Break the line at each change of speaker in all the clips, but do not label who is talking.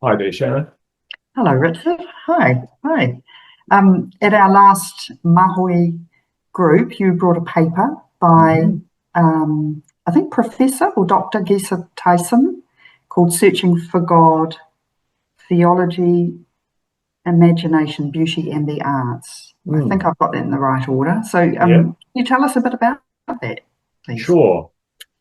Hi there, Sharon.
Hello, Richard. Hi. Hi. At our last Mahoe group, you brought a paper by,
Mhm.
I think, Professor or Dr. Thiessen called Searching for God, Theology, Imagination, Beauty and the Arts. I think
Mm,
I've got that in the right order. So,
yeah,
can you tell us a bit about that, please?
sure.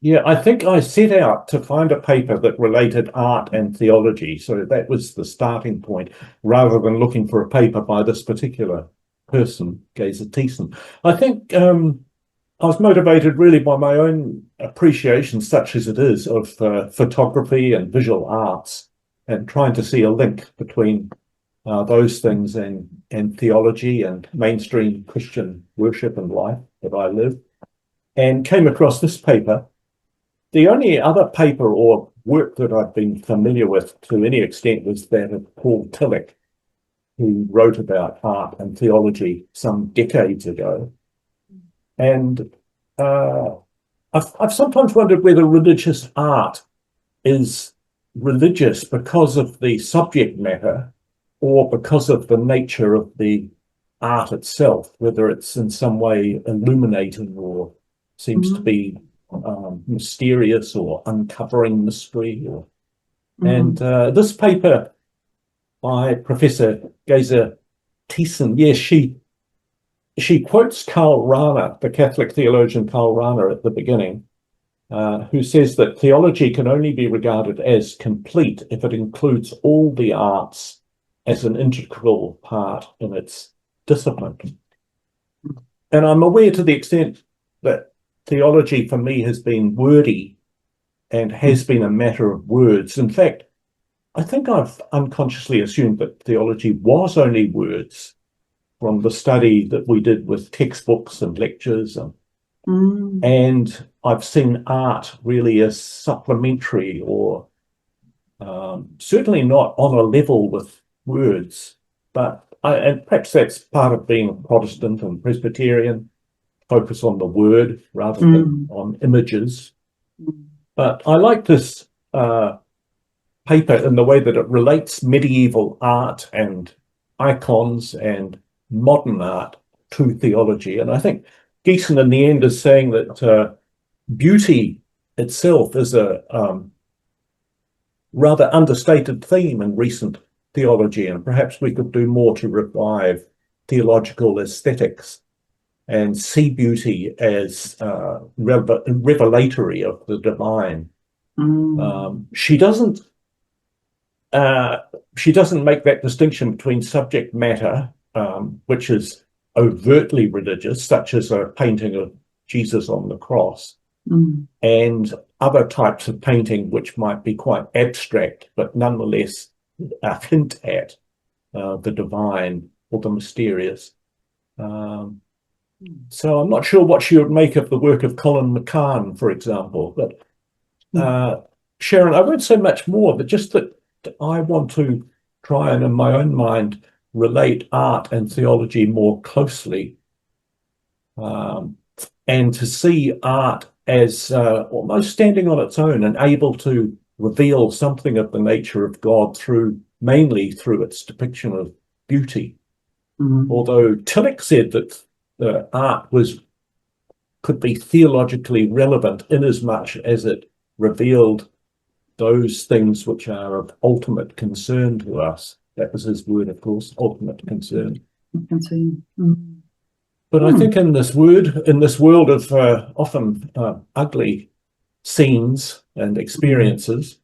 Yeah, I think I set out to find a paper that related art and theology. So that was the starting point, rather than looking for a paper by this particular person, Gazer Thiessen. I think I was motivated really by my own appreciation, such as it is, of photography and visual arts, and trying to see a link between those things and theology and mainstream Christian worship and life that I live, and came across this paper. The only other paper or work that I've been familiar with to any extent was that of Paul Tillich, who wrote about art and theology some decades ago. And uh, I've sometimes wondered whether religious art is religious because of the subject matter or because of the nature of the art itself, whether it's in some way illuminating or seems to
Mm,
be mysterious or uncovering mystery. And
mm,
this paper by Professor Gazer Thiessen, yes, she quotes Karl Rahner, the Catholic theologian Karl Rahner, at the beginning, who says that theology can only be regarded as complete if it includes all the arts as an integral part in its discipline. And I'm aware to the extent that theology for me has been wordy and has been a matter of words. In fact, I think I've unconsciously assumed that theology was only words from the study that we did with textbooks and lectures
mm,
and I've seen art really as supplementary or certainly not on a level with words. And perhaps that's part of being a Protestant and Presbyterian, focus on the word rather than
mm,
on images.
mm,
But I like this paper in the way that it relates medieval art and icons and modern art to theology. And I think Geeson in the end is saying that beauty itself is a rather understated theme in recent theology, and perhaps we could do more to revive theological aesthetics and see beauty as revelatory of the divine.
mm,
Um, she doesn't uh, she doesn't make that distinction between subject matter, which is overtly religious, such as a painting of Jesus on the cross,
mm.
and other types of painting which might be quite abstract, but nonetheless hint at the divine or the mysterious. Um, so I'm not sure what you would make of the work of Colin McCahon, for example, but
Mm.
uh, Sharon, I won't say much more, but just that I want to try and, in my own mind, relate art and theology more closely, um, and to see art as almost standing on its own and able to reveal something of the nature of God through mainly through its depiction of beauty.
Mm,
Although Tillich said that the art was could be theologically relevant in as much as it revealed those things which are of ultimate concern to us. That was his word, of course, ultimate concern.
I can see. Mm.
But I think
Mm.
in this world of often ugly scenes and
Mm.
experiences,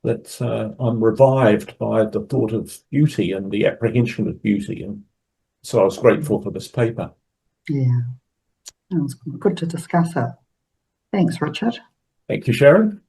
that I'm revived by the thought of beauty and the apprehension of beauty. And so I was grateful for this paper.
Yeah, that was good to discuss it. Thanks, Richard.
Thank you, Sharon.